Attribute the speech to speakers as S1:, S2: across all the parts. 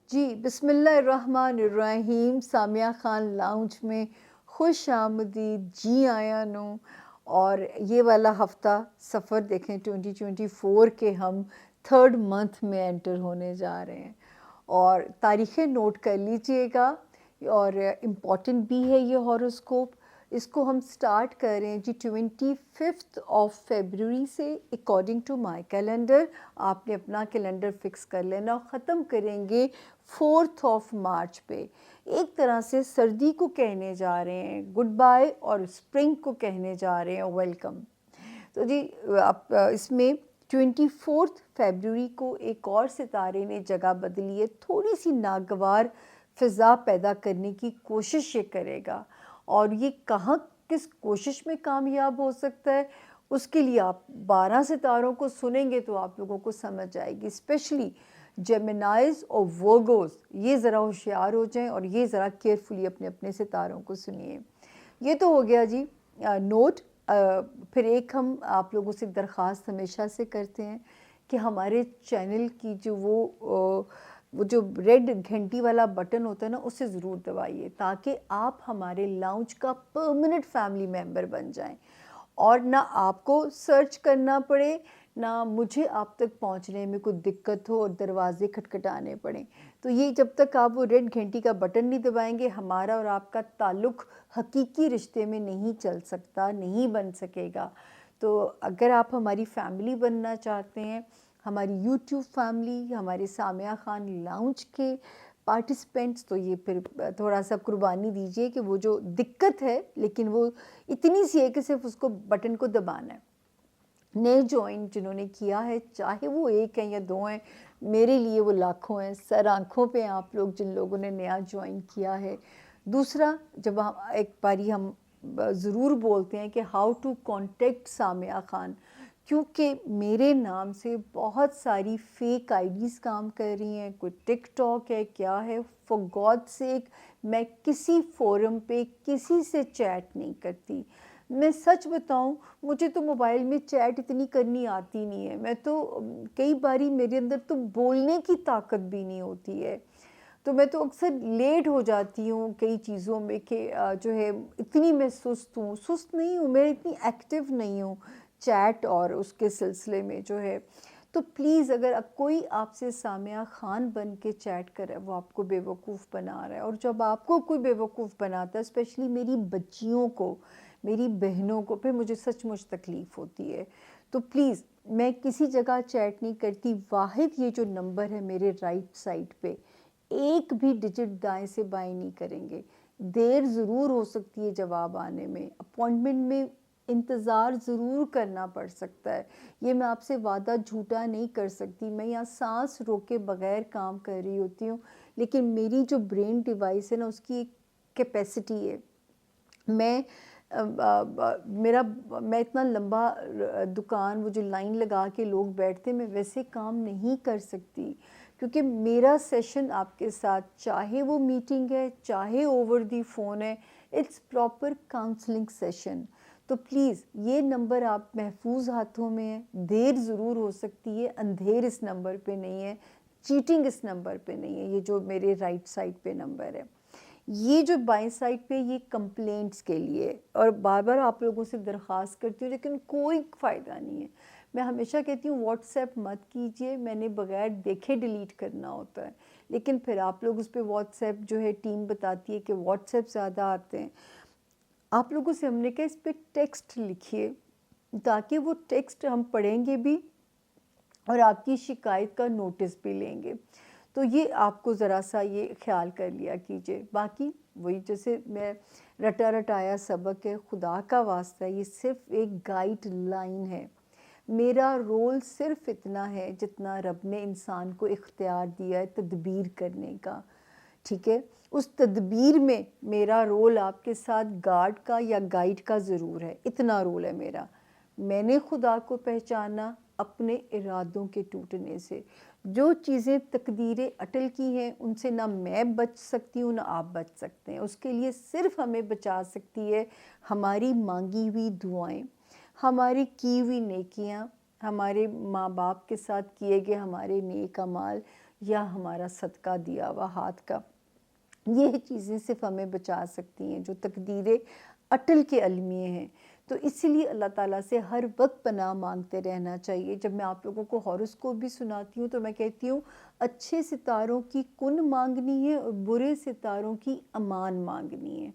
S1: جی بسم اللہ الرحمن الرحیم. سامیہ خان لاؤنج میں خوش آمدید. جی آیا نو. اور یہ والا ہفتہ سفر دیکھیں 2024 کے ہم 3rd منتھ میں انٹر ہونے جا رہے ہیں اور تاریخیں نوٹ کر لیجئے گا. اور امپورٹنٹ بھی ہے یہ ہاروسکوپ. اس کو ہم سٹارٹ کر رہے ہیں جی 25 فیبروری سے اکارڈنگ ٹو مائی کیلنڈر. آپ نے اپنا کیلنڈر فکس کر لینا اور ختم کریں گے 4 مارچ پہ. ایک طرح سے سردی کو کہنے جا رہے ہیں گڈ بائی اور اسپرنگ کو کہنے جا رہے ہیں ویلکم. تو جی اس میں 24 فیبروری کو ایک اور ستارے نے جگہ بدلی ہے. تھوڑی سی ناگوار فضا پیدا کرنے کی کوشش یہ کرے گا اور یہ کہاں کس کوشش میں کامیاب ہو سکتا ہے اس کے لیے آپ 12 ستاروں کو سنیں گے تو آپ لوگوں کو سمجھ آئے گی. اسپیشلی جیمنائز اور ورگوز یہ ذرا ہوشیار ہو جائیں اور یہ ذرا کیئرفلی اپنے اپنے ستاروں کو سنیے. یہ تو ہو گیا جی نوٹ. پھر ایک ہم آپ لوگوں سے درخواست ہمیشہ سے کرتے ہیں کہ ہمارے چینل کی جو وہ جو ریڈ گھنٹی والا بٹن ہوتا ہے نا اسے ضرور دبائیے تاکہ آپ ہمارے لاؤنج کا پرمننٹ فیملی ممبر بن جائیں اور نہ آپ کو سرچ کرنا پڑے نہ مجھے آپ تک پہنچنے میں کوئی دقت ہو اور دروازے کھٹکھٹانے پڑیں. تو یہ جب تک آپ وہ ریڈ گھنٹی کا بٹن نہیں دبائیں گے ہمارا اور آپ کا تعلق حقیقی رشتے میں نہیں چل سکتا, نہیں بن سکے گا. تو اگر آپ ہماری فیملی بننا چاہتے ہیں, ہماری یوٹیوب فیملی, ہمارے سامیہ خان لاؤنج کے پارٹیسپینٹس, تو یہ پھر تھوڑا سا قربانی دیجئے کہ وہ جو دقت ہے لیکن وہ اتنی سی ہے کہ صرف اس کو بٹن کو دبانا ہے. نئے جوائن جنہوں نے کیا ہے چاہے وہ ایک ہیں یا 2 ہیں, میرے لیے وہ لاکھوں ہیں. سر آنکھوں پہ آپ لوگ جن لوگوں نے نیا جوائن کیا ہے. دوسرا, جب ایک باری ہم ضرور بولتے ہیں کہ how to contact Samiya Khan, کیونکہ میرے نام سے بہت ساری فیک آئی ڈیز کام کر رہی ہیں. کوئی ٹک ٹاک ہے, کیا ہے, فار گاڈ سیک میں کسی فورم پہ کسی سے چیٹ نہیں کرتی. میں سچ بتاؤں مجھے تو موبائل میں چیٹ اتنی کرنی آتی نہیں ہے. میں تو کئی باری میرے اندر تو بولنے کی طاقت بھی نہیں ہوتی ہے. تو میں تو اکثر لیٹ ہو جاتی ہوں کئی چیزوں میں کہ جو ہے اتنی میں سست نہیں ہوں, میں اتنی ایکٹیو نہیں ہوں چیٹ اور اس کے سلسلے میں جو ہے. تو پلیز اگر کوئی آپ سے سامیہ خان بن کے چیٹ کرے وہ آپ کو بیوقوف بنا رہا ہے, اور جب آپ کو کوئی بیوقوف بناتا ہے اسپیشلی میری بچیوں کو, میری بہنوں کو, پھر مجھے سچ مچ تکلیف ہوتی ہے. تو پلیز میں کسی جگہ چیٹ نہیں کرتی. واحد یہ جو نمبر ہے میرے رائٹ سائڈ پہ, ایک بھی ڈیجٹ دائیں سے بائیں نہیں کریں گے. دیر ضرور ہو سکتی ہے جواب آنے میں, اپوائنٹمنٹ میں انتظار ضرور کرنا پڑ سکتا ہے. یہ میں آپ سے وعدہ جھوٹا نہیں کر سکتی. میں یہاں سانس روکے بغیر کام کر رہی ہوتی ہوں, لیکن میری جو برین ڈیوائس ہے نا اس کی ایک کیپیسٹی ہے. میں اتنا لمبا دکان, وہ جو لائن لگا کے لوگ بیٹھتے, میں ویسے کام نہیں کر سکتی کیونکہ میرا سیشن آپ کے ساتھ چاہے وہ میٹنگ ہے چاہے اوور دی فون ہے, اٹس پراپر کاؤنسلنگ سیشن. تو پلیز یہ نمبر آپ محفوظ ہاتھوں میں ہے. دیر ضرور ہو سکتی ہے, اندھیر اس نمبر پہ نہیں ہے, چیٹنگ اس نمبر پہ نہیں ہے. یہ جو میرے رائٹ سائڈ پہ نمبر ہے, یہ جو بائیں سائڈ پہ یہ کمپلینٹس کے لیے, اور بار بار آپ لوگوں سے درخواست کرتی ہوں لیکن کوئی فائدہ نہیں ہے. میں ہمیشہ کہتی ہوں واٹس ایپ مت کیجئے, میں نے بغیر دیکھے ڈیلیٹ کرنا ہوتا ہے, لیکن پھر آپ لوگ اس پہ واٹس ایپ جو ہے ٹیم بتاتی ہے کہ واٹس ایپ زیادہ آتے ہیں. آپ لوگوں سے ہم نے کہا اس پہ ٹیکسٹ لکھیے تاکہ وہ ٹیکسٹ ہم پڑھیں گے بھی اور آپ کی شکایت کا نوٹس بھی لیں گے. تو یہ آپ کو ذرا سا یہ خیال کر لیا کیجئے. باقی وہی جیسے میں رٹا رٹایا سبق ہے, خدا کا واسطہ یہ صرف ایک گائیڈ لائن ہے. میرا رول صرف اتنا ہے جتنا رب نے انسان کو اختیار دیا ہے تدبیر کرنے کا, ٹھیک ہے. اس تدبیر میں میرا رول آپ کے ساتھ گارڈ کا یا گائیڈ کا ضرور ہے, اتنا رول ہے میرا. میں نے خدا کو پہچانا اپنے ارادوں کے ٹوٹنے سے. جو چیزیں تقدیر اٹل کی ہیں ان سے نہ میں بچ سکتی ہوں نہ آپ بچ سکتے ہیں. اس کے لیے صرف ہمیں بچا سکتی ہے ہماری مانگی ہوئی دعائیں, ہماری کی ہوئی نیکیاں, ہمارے ماں باپ کے ساتھ کیے گئے ہمارے نیک اعمال. یا ہمارا صدقہ دیا ہوا ہاتھ کا، یہ چیزیں صرف ہمیں بچا سکتی ہیں جو تقدیر اٹل کے المیہ ہیں۔ تو اسی لیے اللہ تعالیٰ سے ہر وقت پناہ مانگتے رہنا چاہیے۔ جب میں آپ لوگوں کو ہاروسکوپ بھی سناتی ہوں تو میں کہتی ہوں اچھے ستاروں کی کن مانگنی ہے اور برے ستاروں کی امان مانگنی ہے۔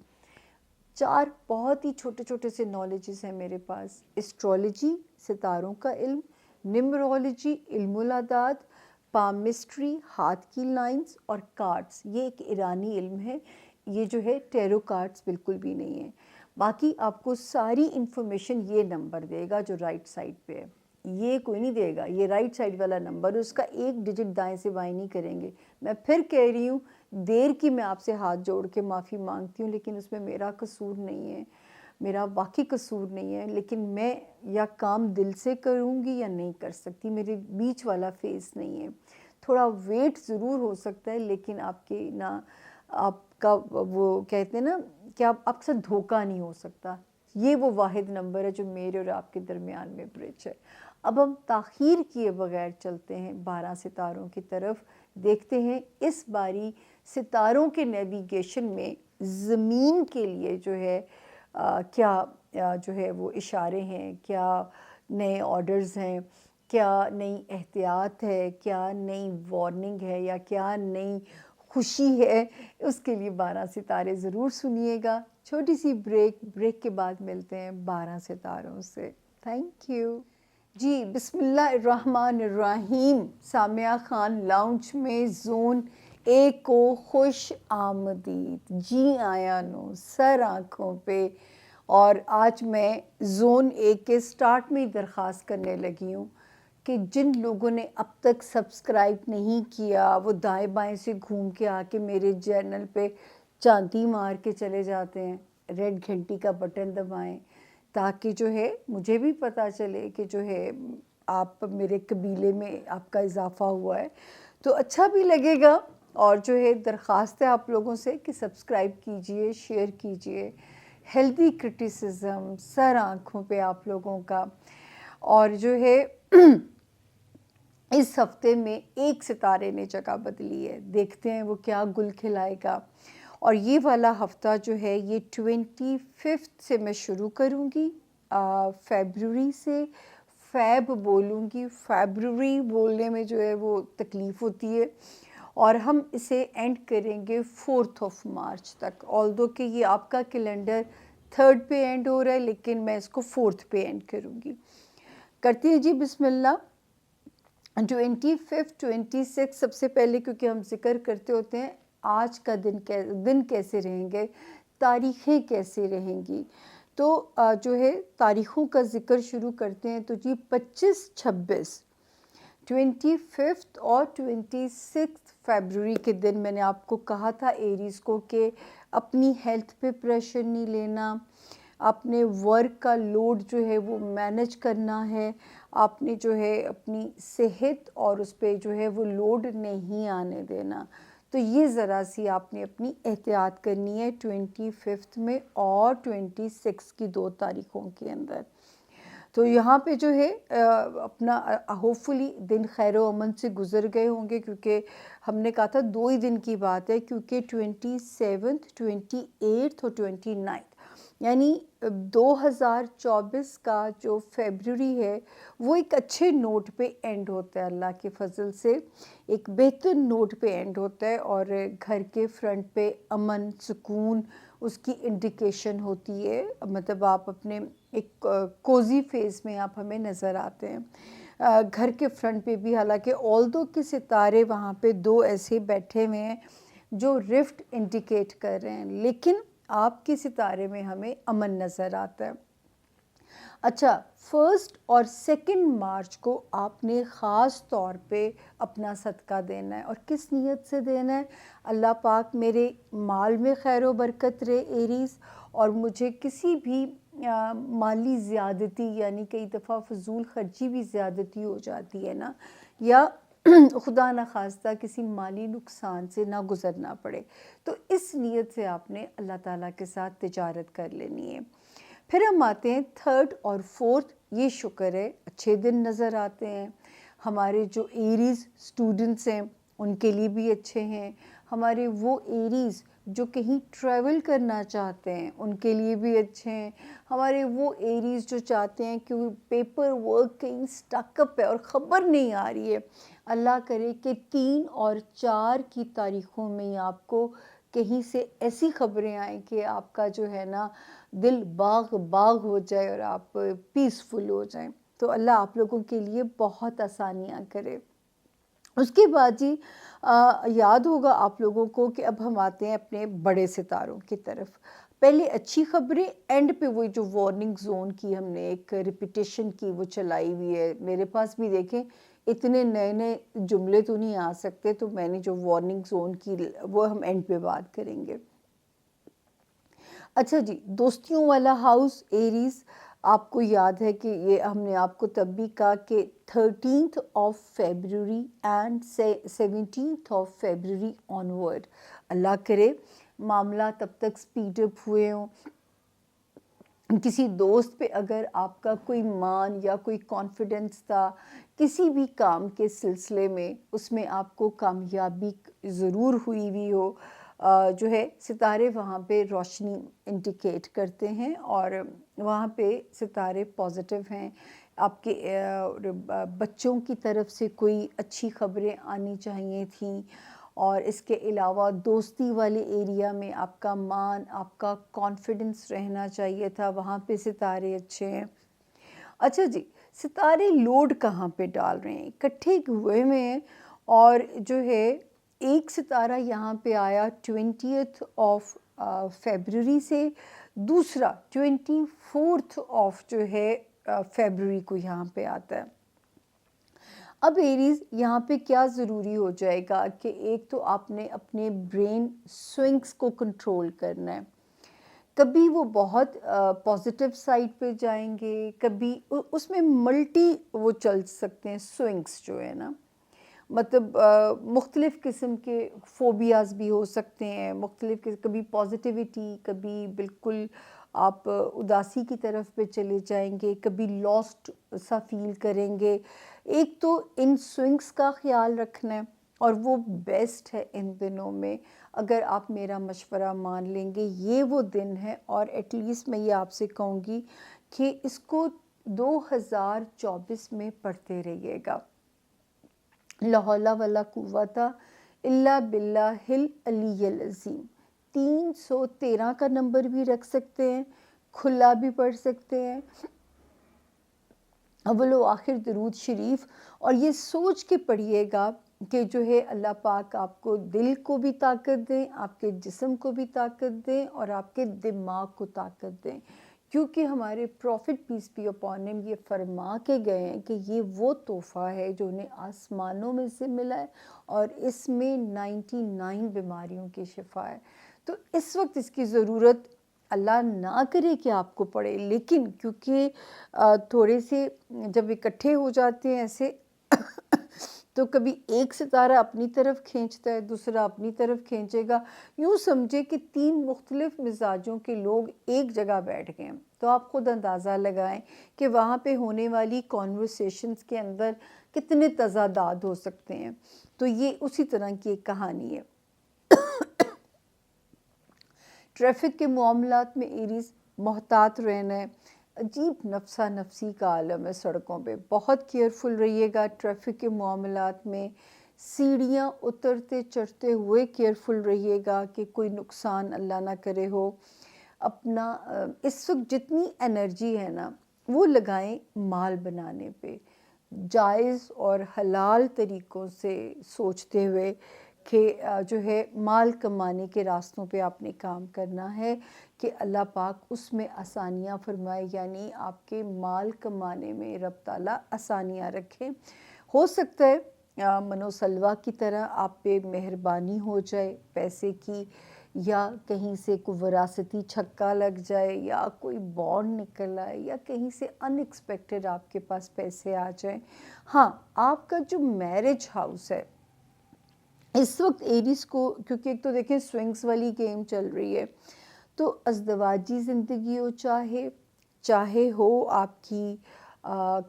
S1: 4 بہت ہی چھوٹے چھوٹے سے نالجز ہیں میرے پاس: اسٹرولوجی ستاروں کا علم، نمرولوجی علم العداد، پامسٹری ہاتھ کی لائنز، اور کارڈز یہ ایک ایرانی علم ہے، یہ جو ہے ٹیرو کارڈز بالکل بھی نہیں ہے۔ باقی آپ کو ساری انفارمیشن یہ نمبر دے گا جو رائٹ سائڈ پہ ہے، یہ کوئی نہیں دے گا، یہ رائٹ سائڈ والا نمبر، اس کا ایک ڈیجٹ دائیں سے بائیں نہیں کریں گے۔ میں پھر کہہ رہی ہوں، دیر کی میں آپ سے ہاتھ جوڑ کے معافی مانگتی ہوں، لیکن اس میں میرا قصور نہیں ہے، میرا واقعی قصور نہیں ہے، لیکن میں یا کام دل سے کروں گی یا نہیں کر سکتی، میرے بیچ والا فیس نہیں ہے۔ تھوڑا ویٹ ضرور ہو سکتا ہے، لیکن آپ کے نا آپ کا وہ کہتے ہیں نا کہ آپ کے ساتھ دھوکہ نہیں ہو سکتا، یہ وہ واحد نمبر ہے جو میرے اور آپ کے درمیان میں برج ہے۔ اب ہم تاخیر کیے بغیر چلتے ہیں 12 ستاروں کی طرف، دیکھتے ہیں اس باری ستاروں کے نیویگیشن میں زمین کے لیے جو ہے کیا جو ہے وہ اشارے ہیں، کیا نئے آرڈرز ہیں، کیا نئی احتیاط ہے، کیا نئی وارننگ ہے، یا کیا نئی خوشی ہے۔ اس کے لیے 12 ستارے ضرور سنیے گا۔ چھوٹی سی بریک کے بعد ملتے ہیں 12 ستاروں سے۔ تھینک یو جی۔ بسم اللہ الرحمن الرحیم۔ سامیہ خان لاؤنج میں زون 1 کو خوش آمدید، جی آیا نو سر آنکھوں پہ۔ اور آج میں زون 1 کے سٹارٹ میں ہی درخواست کرنے لگی ہوں کہ جن لوگوں نے اب تک سبسکرائب نہیں کیا وہ دائیں بائیں سے گھوم کے آ کے میرے چینل پہ چانٹی مار کے چلے جاتے ہیں، ریڈ گھنٹی کا بٹن دبائیں تاکہ جو ہے مجھے بھی پتہ چلے کہ جو ہے آپ میرے قبیلے میں آپ کا اضافہ ہوا ہے، تو اچھا بھی لگے گا۔ اور جو ہے درخواست ہے آپ لوگوں سے کہ سبسکرائب کیجئے، شیئر کیجئے۔ ہیلدی کرٹیسزم سر آنکھوں پہ آپ لوگوں کا۔ اور جو ہے اس ہفتے میں ایک ستارے نے جگہ بدلی ہے، دیکھتے ہیں وہ کیا گل کھلائے گا۔ اور یہ والا ہفتہ جو ہے یہ 25 سے میں شروع کروں گی، فیبروری سے۔ فیب بولوں گی، فیبروری بولنے میں جو ہے وہ تکلیف ہوتی ہے، اور ہم اسے اینڈ کریں گے 4 مارچ تک۔ آلدو کہ یہ آپ کا کیلنڈر 3 پہ اینڈ ہو رہا ہے، لیکن میں اس کو 4 پہ اینڈ کروں گی۔ کرتے ہیں جی بسم اللہ۔ 25 26 سب سے پہلے کیونکہ ہم ذکر کرتے ہوتے ہیں آج کا دن کیسے رہیں گے، تاریخیں کیسے رہیں گی، تو جو ہے تاریخوں کا ذکر شروع کرتے ہیں۔ تو جی 25 26 25 اور 26 فیبروری کے دن میں نے آپ کو کہا تھا ایریز کو کہ اپنی ہیلتھ پہ پریشر نہیں لینا، اپنے ورک کا لوڈ جو ہے وہ مینج کرنا ہے، آپ نے جو ہے اپنی صحت اور اس پہ جو ہے وہ لوڈ نہیں آنے دینا۔ تو یہ ذرا سی آپ نے اپنی احتیاط کرنی ہے 25 میں اور 26 کی 2 تاریخوں کے اندر۔ تو یہاں پہ جو ہے اپنا ہوپفلی دن خیر و امن سے گزر گئے ہوں گے، کیونکہ ہم نے کہا تھا 2 ہی دن کی بات ہے، کیونکہ 27 28 اور 29 یعنی 2024 کا جو فیبروری ہے وہ ایک اچھے نوٹ پہ اینڈ ہوتا ہے، اللہ کے فضل سے ایک بہتر نوٹ پہ اینڈ ہوتا ہے، اور گھر کے فرنٹ پہ امن سکون اس کی انڈیکیشن ہوتی ہے۔ مطلب آپ اپنے ایک کوزی فیز میں آپ ہمیں نظر آتے ہیں گھر کے فرنٹ پہ بھی، حالانکہ آلدو کے ستارے وہاں پہ 2 ایسے بیٹھے ہوئے ہیں جو رفٹ انڈیکیٹ کر رہے ہیں، لیکن آپ کے ستارے میں ہمیں امن نظر آتا ہے۔ اچھا 1 اور 2 مارچ کو آپ نے خاص طور پہ اپنا صدقہ دینا ہے، اور کس نیت سے دینا ہے؟ اللہ پاک میرے مال میں خیر و برکت رہے ایریز، اور مجھے کسی بھی مالی زیادتی، یعنی کئی دفعہ فضول خرچی بھی زیادتی ہو جاتی ہے نا، یا خدا نخواستہ کسی مالی نقصان سے نہ گزرنا پڑے، تو اس نیت سے آپ نے اللہ تعالیٰ کے ساتھ تجارت کر لینی ہے۔ پھر ہم آتے ہیں 3 اور 4، یہ شکر ہے اچھے دن نظر آتے ہیں۔ ہمارے جو ایریز اسٹوڈنٹس ہیں ان کے لیے بھی اچھے ہیں. ہمارے وہ ایریز جو کہیں ٹریول کرنا چاہتے ہیں ان کے لیے بھی اچھے ہیں. ہمارے وہ ایریز جو چاہتے ہیں کہ پیپر ورک کہیں سٹک اپ ہے اور خبر نہیں آ رہی ہے، اللہ کرے کہ 3 اور 4 کی تاریخوں میں آپ کو کہیں سے ایسی خبریں آئیں کہ آپ کا جو ہے نا دل باغ باغ ہو جائے اور آپ پیسفل ہو جائیں. تو اللہ آپ لوگوں کے لیے بہت آسانیاں کرے. اس کے بعد جی یاد ہوگا آپ لوگوں کو کہ اب ہم آتے ہیں اپنے بڑے ستاروں کی طرف. پہلے اچھی خبریں، اینڈ پہ وہ جو وارننگ زون کی ہم نے ایک ریپیٹیشن کی وہ چلائی ہوئی ہے. میرے پاس بھی دیکھیں اتنے نئے نئے جملے تو نہیں آ سکتے، تو میں نے جو وارننگ زون کی وہ ہم اینڈ پہ بات کریں گے. اچھا جی، دوستیوں والا ہاؤس ایریز، آپ کو یاد ہے کہ یہ ہم نے آپ کو تب بھی کہا کہ 13th of February and 17th of February onward اللہ کرے معاملہ تب تک سپیڈ اپ ہوئے ہوں. کسی دوست پہ اگر آپ کا کوئی مان یا کوئی کانفیڈنس تھا کسی بھی کام کے سلسلے میں، اس میں آپ کو کامیابی ضرور ہوئی بھی ہو، جو ہے ستارے وہاں پہ روشنی انڈیکیٹ کرتے ہیں اور وہاں پہ ستارے پازیٹیو ہیں. آپ کے بچوں کی طرف سے کوئی اچھی خبریں آنی چاہیے تھیں، اور اس کے علاوہ دوستی والے ایریا میں آپ کا مان، آپ کا کانفیڈنس رہنا چاہیے تھا، وہاں پہ ستارے اچھے ہیں. اچھا جی، ستارے لوڈ کہاں پہ ڈال رہے ہیں؟ اکٹھے ہوئے میں ہیں، اور جو ہے ایک ستارہ یہاں پہ آیا 20th آف فیبروری سے، دوسرا 24th آف جو ہے فیبروری کو یہاں پہ آتا ہے. اب ایریز یہاں پہ کیا ضروری ہو جائے گا کہ ایک تو آپ نے اپنے برین سوئنگز کو کنٹرول کرنا ہے. کبھی وہ بہت پازیٹیو سائڈ پہ جائیں گے، کبھی اس میں ملٹی وہ چل سکتے ہیں سوئنگز جو ہے نا، مطلب مختلف قسم کے فوبیاز بھی ہو سکتے ہیں، مختلف کبھی پازیٹیوٹی، کبھی بالکل آپ اداسی کی طرف پہ چلے جائیں گے، کبھی لاسٹ سا فیل کریں گے. ایک تو ان سوئنگز کا خیال رکھنا ہے، اور وہ بیسٹ ہے ان دنوں میں. اگر آپ میرا مشورہ مان لیں گے یہ وہ دن ہے، اور ایٹ لیسٹ میں یہ آپ سے کہوں گی کہ اس کو 2024 میں پڑھتے رہیے گا. لا حول ولا قوت الا باللہ العلی العظیم. 313 کا نمبر بھی رکھ سکتے ہیں، کھلا بھی پڑھ سکتے ہیں، اول و آخر درود شریف، اور یہ سوچ کے پڑھیے گا کہ جو ہے اللہ پاک آپ کو دل کو بھی طاقت دیں، آپ کے جسم کو بھی طاقت دیں، اور آپ کے دماغ کو طاقت دیں. کیونکہ ہمارے profit piece be upon him یہ فرما کے گئے ہیں کہ یہ وہ تحفہ ہے جو انہیں آسمانوں میں سے ملا ہے، اور اس میں 99 بیماریوں کی شفا ہے. تو اس وقت اس کی ضرورت اللہ نہ کرے کہ آپ کو پڑے، لیکن کیونکہ تھوڑے سے جب اکٹھے ہو جاتے ہیں ایسے تو کبھی ایک ستارہ اپنی طرف کھینچتا ہے، دوسرا اپنی طرف کھینچے گا. یوں سمجھے کہ 3 مختلف مزاجوں کے لوگ ایک جگہ بیٹھ گئے ہیں. تو آپ خود اندازہ لگائیں کہ وہاں پہ ہونے والی کانورسیشنز کے اندر کتنے تضادات ہو سکتے ہیں. تو یہ اسی طرح کی ایک کہانی ہے. ٹریفک کے معاملات میں ایریز محتاط رہنا ہے. عجیب نفسا نفسی کا عالم ہے سڑکوں پہ، بہت کیئرفل رہیے گا. ٹریفک کے معاملات میں سیڑھیاں اترتے چڑھتے ہوئے کیئرفل رہیے گا کہ کوئی نقصان اللہ نہ کرے ہو. اپنا اس وقت جتنی انرجی ہے نا وہ لگائیں مال بنانے پہ، جائز اور حلال طریقوں سے سوچتے ہوئے کہ جو ہے مال کمانے کے راستوں پہ آپ نے کام کرنا ہے کہ اللہ پاک اس میں آسانیاں فرمائے، یعنی آپ کے مال کمانے میں رب تعالیٰ آسانیاں رکھیں. ہو سکتا ہے منو سلوا کی طرح آپ پہ مہربانی ہو جائے پیسے کی، یا کہیں سے کوئی وراثتی چھکا لگ جائے، یا کوئی بانڈ نکل آئے، یا کہیں سے ان ایکسپیکٹڈ آپ کے پاس پیسے آ جائیں. ہاں، آپ کا جو میرج ہاؤس ہے اس وقت ایریز کو، کیونکہ ایک تو دیکھیں سوئنگز والی گیم چل رہی ہے، تو ازدواجی زندگی ہو چاہے ہو آپ کی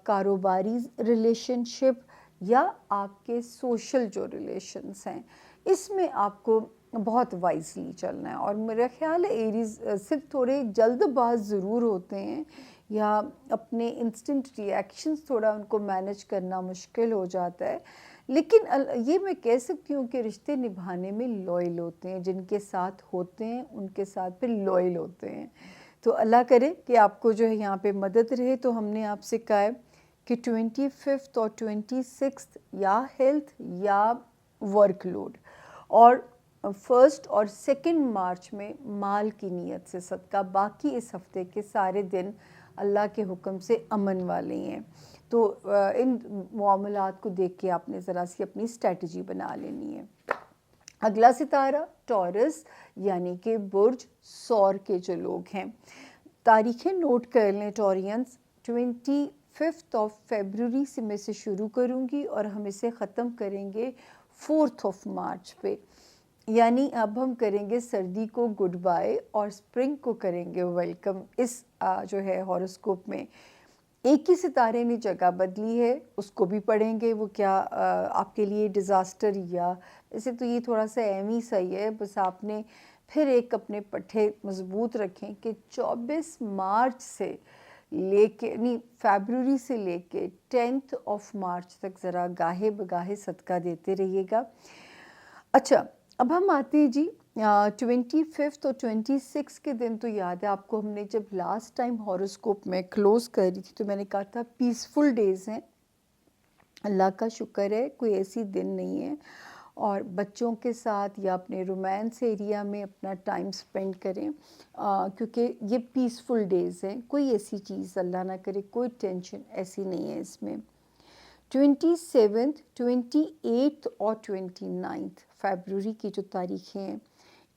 S1: کاروباری ریلیشن شپ، یا آپ کے سوشل جو ریلیشنس ہیں اس میں آپ کو بہت وائزلی چلنا ہے. اور میرا خیال ہے ایریز صرف تھوڑے جلد باز ضرور ہوتے ہیں یا اپنے انسٹنٹ ری ایکشنز تھوڑا ان کو مینیج کرنا مشکل ہو جاتا ہے، لیکن یہ میں کہہ سکتی ہوں کہ رشتے نبھانے میں لوئل ہوتے ہیں، جن کے ساتھ ہوتے ہیں ان کے ساتھ پھر لوئل ہوتے ہیں. تو اللہ کرے کہ آپ کو جو ہے یہاں پہ مدد رہے. تو ہم نے آپ سے کہا ہے کہ 25 اور 26 یا ہیلتھ یا ورک لوڈ، اور 1 اور 2 مارچ میں مال کی نیت سے صدقہ. باقی اس ہفتے کے سارے دن اللہ کے حکم سے امن والے ہیں. تو ان معاملات کو دیکھ کے آپ نے ذرا سی اپنی اسٹریٹجی بنا لینی ہے. اگلا ستارہ ٹورس یعنی کہ برج سور کے جو لوگ ہیں، تاریخیں نوٹ کر لیں ٹورینز. 25 آف فیبروری سے میں سے شروع کروں گی اور ہم اسے ختم کریں گے 4 آف مارچ پہ. یعنی اب ہم کریں گے سردی کو گڈ بائے اور اسپرنگ کو کریں گے ویلکم. اس جو ہے ہاروسکوپ میں ایک ہی ستارے نے جگہ بدلی ہے، اس کو بھی پڑھیں گے. وہ کیا آپ کے لیے ڈیزاسٹر یا ویسے تو یہ تھوڑا سا اہم ہی صحیح ہے، بس آپ نے پھر ایک اپنے پٹھے مضبوط رکھیں کہ 24 مارچ سے لے کے یعنی فیبروری سے لے کے 10 آف مارچ تک ذرا گاہے بگاہے صدقہ دیتے رہیے گا. اچھا اب ہم آتے ہیں جی 25 اور 26 کے دن. تو یاد ہے آپ کو ہم نے جب لاسٹ ٹائم ہاروسکوپ میں کلوز کر رہی تھی تو میں نے کہا تھا پیسفل ڈیز ہیں. اللہ کا شکر ہے کوئی ایسی دن نہیں ہے، اور بچوں کے ساتھ یا اپنے رومانس ایریا میں اپنا ٹائم سپینڈ کریں کیونکہ یہ پیسفل ڈیز ہیں. کوئی ایسی چیز اللہ نہ کرے، کوئی ٹینشن ایسی نہیں ہے اس میں. 27 28 اور 29 فیبروری کی جو تاریخیں ہیں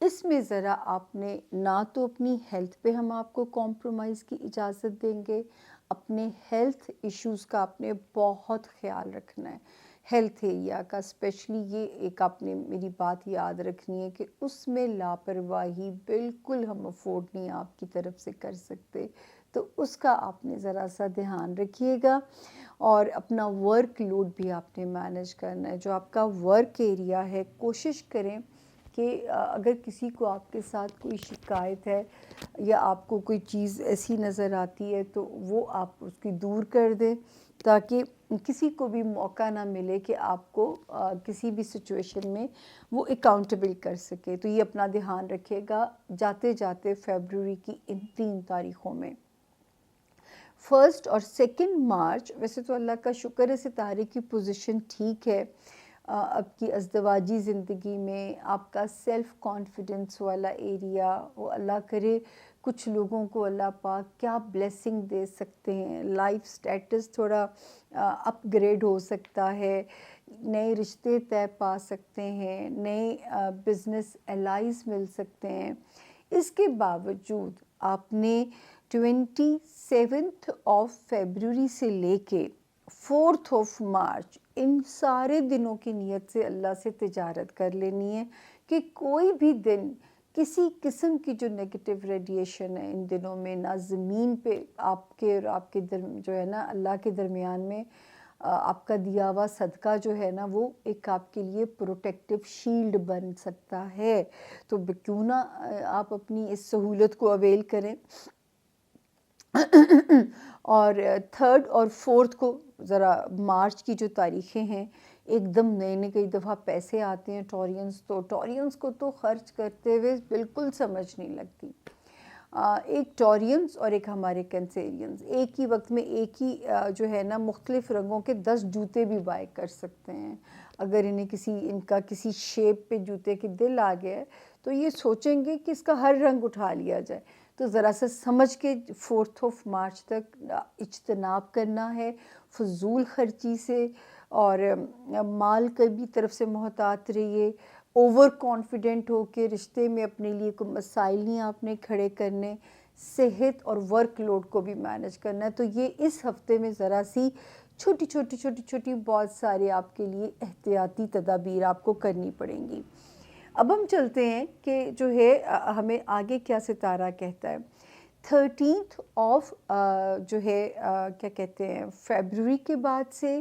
S1: اس میں ذرا آپ نے نہ تو اپنی ہیلتھ پہ ہم آپ کو کمپرومائز کی اجازت دیں گے. اپنے ہیلتھ ایشوز کا آپ نے بہت خیال رکھنا ہے. ہیلتھ ایریا کا اسپیشلی یہ ایک آپ نے میری بات یاد رکھنی ہے کہ اس میں لاپرواہی بالکل ہم افورڈ نہیں آپ کی طرف سے کر سکتے. تو اس کا آپ نے ذرا سا دھیان رکھیے گا. اور اپنا ورک لوڈ بھی آپ نے مینیج کرنا ہے. جو آپ کا ورک ایریا ہے کوشش کریں کہ اگر کسی کو آپ کے ساتھ کوئی شکایت ہے یا آپ کو کوئی چیز ایسی نظر آتی ہے تو وہ آپ اس کی دور کر دیں، تاکہ کسی کو بھی موقع نہ ملے کہ آپ کو کسی بھی سچویشن میں وہ اکاؤنٹیبل کر سکے. تو یہ اپنا دھیان رکھے گا جاتے جاتے فیبروری کی ان 3 تاریخوں میں. 1 اور 2 مارچ ویسے تو اللہ کا شکر ہے ستارے کی پوزیشن ٹھیک ہے. آپ کی ازدواجی زندگی میں آپ کا سیلف کانفیڈنس والا ایریا، وہ اللہ کرے کچھ لوگوں کو اللہ پاک کیا بلیسنگ دے سکتے ہیں. لائف سٹیٹس تھوڑا اپ گریڈ ہو سکتا ہے، نئے رشتے طے پا سکتے ہیں، نئے بزنس الائز مل سکتے ہیں. اس کے باوجود آپ نے 27 آف فیبروری سے لے کے 4 آف مارچ ان سارے دنوں کی نیت سے اللہ سے تجارت کر لینی ہے کہ کوئی بھی دن کسی قسم کی جو نیگیٹو ریڈیشن ہے ان دنوں میں نہ زمین پہ آپ کے اور آپ کے جو ہے نا اللہ کے درمیان میں آپ کا دیا ہوا صدقہ جو ہے نا وہ ایک آپ کے لیے پروٹیکٹیو شیلڈ بن سکتا ہے. تو کیوں نہ آپ اپنی اس سہولت کو اویل کریں. اور 3 اور 4 کو ذرا مارچ کی جو تاریخیں ہیں ایک دم نئے کئی دفعہ پیسے آتے ہیں ٹورینز کو تو خرچ کرتے ہوئے بالکل سمجھ نہیں لگتی. ایک ٹورینز اور ایک ہمارے کینسیرینز ایک ہی وقت میں ایک ہی جو ہے نا مختلف رنگوں کے 10 جوتے بھی بائی کر سکتے ہیں. اگر انہیں ان کا کسی شیپ پہ جوتے کے دل آ گیا ہے تو یہ سوچیں گے کہ اس کا ہر رنگ اٹھا لیا جائے. تو ذرا سا سمجھ کے 4 آف مارچ تک اجتناب کرنا ہے فضول خرچی سے، اور مال کی بھی طرف سے محتاط رہیے. اوور کانفیڈنٹ ہو کے رشتے میں اپنے لیے کوئی مسائل نہیں آپ نے کھڑے کرنے. صحت اور ورک لوڈ کو بھی مینیج کرنا ہے. تو یہ اس ہفتے میں ذرا سی چھوٹی بہت سارے آپ کے لیے احتیاطی تدابیر آپ کو کرنی پڑیں گی. اب ہم چلتے ہیں کہ جو ہے ہمیں آگے کیا ستارہ کہتا ہے. 13 آف جو ہے کیا کہتے ہیں فیبروری کے بعد سے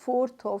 S1: 4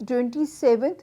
S1: 27,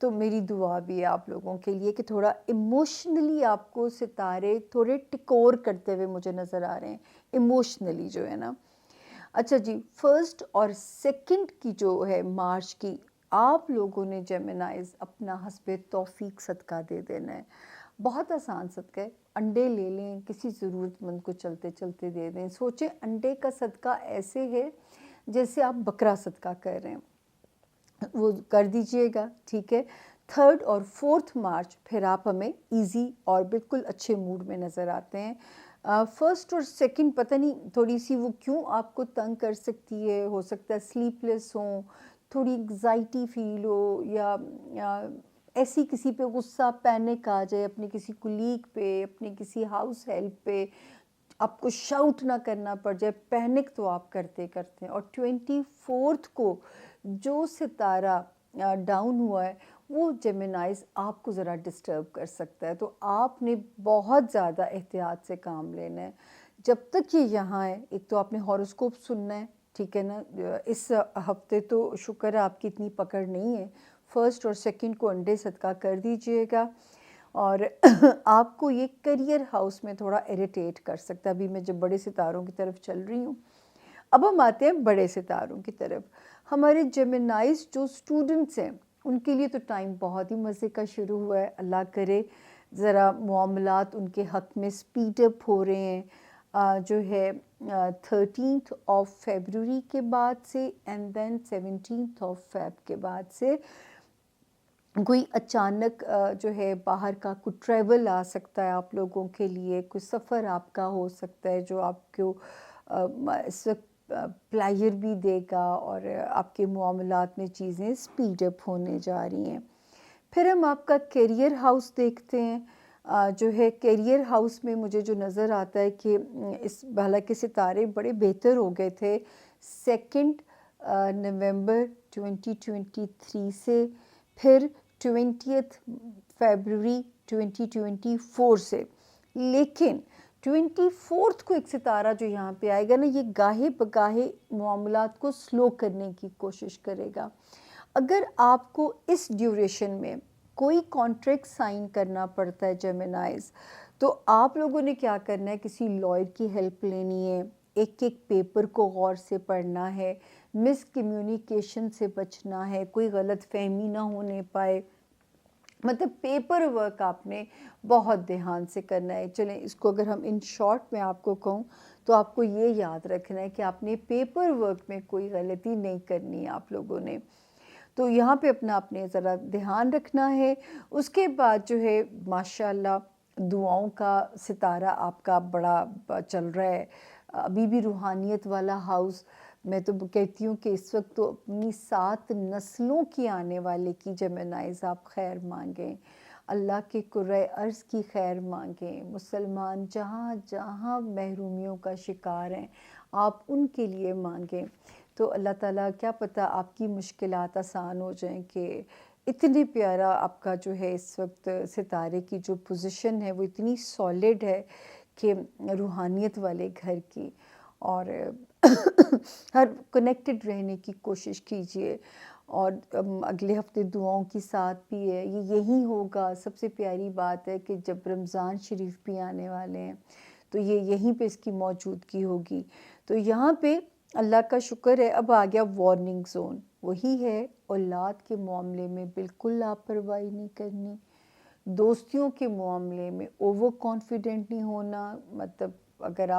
S1: تو میری دعا بھی ہے آپ لوگوں کے لیے کہ تھوڑا ایموشنلی آپ کو ستارے تھوڑے ٹکور کرتے ہوئے مجھے نظر آ رہے ہیں، ایموشنلی جو ہے نا۔ اچھا جی، 1 اور 2 کی جو ہے مارچ کی، آپ لوگوں نے جیمنائز اپنا حسب توفیق صدقہ دے دینا ہے۔ بہت آسان صدقہ ہے، انڈے لے لیں، کسی ضرورت مند کو چلتے چلتے دے دیں۔ سوچیں انڈے کا صدقہ ایسے ہے جیسے آپ بکرا صدقہ کر رہے ہیں، وہ کر دیجئے گا، ٹھیک ہے۔ 3 اور 4 مارچ پھر آپ ہمیں ایزی اور بالکل اچھے موڈ میں نظر آتے ہیں۔ 1 اور 2 پتہ نہیں تھوڑی سی وہ کیوں آپ کو تنگ کر سکتی ہے، ہو سکتا ہے سلیپ لیس ہوں، تھوڑی انگزائٹی فیل ہو، یا ایسی کسی پہ غصہ پینک آ جائے، اپنے کسی کولیگ پہ، اپنے کسی ہاؤس ہیلپ پہ، آپ کو شاؤٹ نہ کرنا پڑ جائے، پینک تو آپ کرتے کرتے ہیں۔ اور 24 کو جو ستارہ ڈاؤن ہوا ہے وہ جیمنائز آپ کو ذرا ڈسٹرب کر سکتا ہے، تو آپ نے بہت زیادہ احتیاط سے کام لینا ہے جب تک یہ یہاں ہے۔ ایک تو آپ نے ہاروسکوپ سننا ہے، ٹھیک ہے نا۔ اس ہفتے تو شکر ہے آپ کی اتنی پکڑ نہیں ہے، 1 اور 2 کو انڈے صدقہ کر دیجئے گا۔ اور آپ کو یہ کیریئر ہاؤس میں تھوڑا اریٹیٹ کر سکتا ہے۔ ابھی میں جب بڑے ستاروں کی طرف چل رہی ہوں، اب ہم آتے ہیں بڑے ستاروں کی طرف۔ ہمارے جیمنائز جو اسٹوڈنٹس ہیں ان کے لیے تو ٹائم بہت ہی مزے کا شروع ہوا ہے، اللہ کرے ذرا معاملات ان کے حق میں سپیڈ اپ ہو رہے ہیں۔ جو ہے 13 فیبروری کے بعد سے اینڈ دین 17 فیب کے بعد سے کوئی اچانک جو ہے باہر کا کوئی ٹریول آ سکتا ہے آپ لوگوں کے لیے، کوئی سفر آپ کا ہو سکتا ہے جو آپ کو اس وقت پلیئر بھی دے گا، اور آپ کے معاملات میں چیزیں سپیڈ اپ ہونے جا رہی ہیں۔ پھر ہم آپ کا کیریئر ہاؤس دیکھتے ہیں۔ جو ہے کیریئر ہاؤس میں مجھے جو نظر آتا ہے کہ اس حالانکہ ستارے بڑے بہتر ہو گئے تھے 2 نومبر 2023 سے، پھر 20 فیبروری 2024 سے، لیکن 24 کو ایک ستارہ جو یہاں پہ آئے گا نا، یہ گاہے بگاہے معاملات کو سلو کرنے کی کوشش کرے گا۔ اگر آپ کو اس ڈیوریشن میں کوئی کانٹریکٹ سائن کرنا پڑتا ہے جیمنائز، تو آپ لوگوں نے کیا کرنا ہے، کسی لائر کی ہیلپ لینی ہے، ایک ایک پیپر کو غور سے پڑھنا ہے، مس کمیونیکیشن سے بچنا ہے، کوئی غلط فہمی نہ ہونے پائے، مطلب پیپر ورک آپ نے بہت دھیان سے کرنا ہے۔ چلیں اس کو اگر ہم ان شارٹ میں آپ کو کہوں تو آپ کو یہ یاد رکھنا ہے کہ آپ نے پیپر ورک میں کوئی غلطی نہیں کرنی ہے آپ لوگوں نے، تو یہاں پہ آپ نے ذرا دھیان رکھنا ہے۔ اس کے بعد جو ہے ماشاءاللہ دعاؤں کا ستارہ آپ کا بڑا چل رہا ہے، ابھی بھی روحانیت والا ہاؤس۔ میں تو کہتی ہوں کہ اس وقت تو اپنی 7 نسلوں کی آنے والے کی جیمنائز آپ خیر مانگیں، اللہ کے کرۂ ارض کی خیر مانگیں۔ مسلمان جہاں جہاں محرومیوں کا شکار ہیں آپ ان کے لیے مانگیں، تو اللہ تعالیٰ کیا پتہ آپ کی مشکلات آسان ہو جائیں کہ اتنے پیارا آپ کا جو ہے اس وقت ستارے کی جو پوزیشن ہے وہ اتنی سالڈ ہے کہ روحانیت والے گھر کی، اور ہر کنیکٹڈ رہنے کی کوشش کیجئے۔ اور اگلے ہفتے دعاؤں کی ساتھ بھی ہے، یہ یہی ہوگا۔ سب سے پیاری بات ہے کہ جب رمضان شریف بھی آنے والے ہیں تو یہ یہیں پہ اس کی موجودگی ہوگی۔ تو یہاں پہ اللہ کا شکر ہے اب آ گیا وارننگ زون، وہی ہے اولاد کے معاملے میں بالکل لاپرواہی نہیں کرنی، دوستیوں کے معاملے میں اوور کانفیڈنٹ نہیں ہونا، مطلب اگر آپ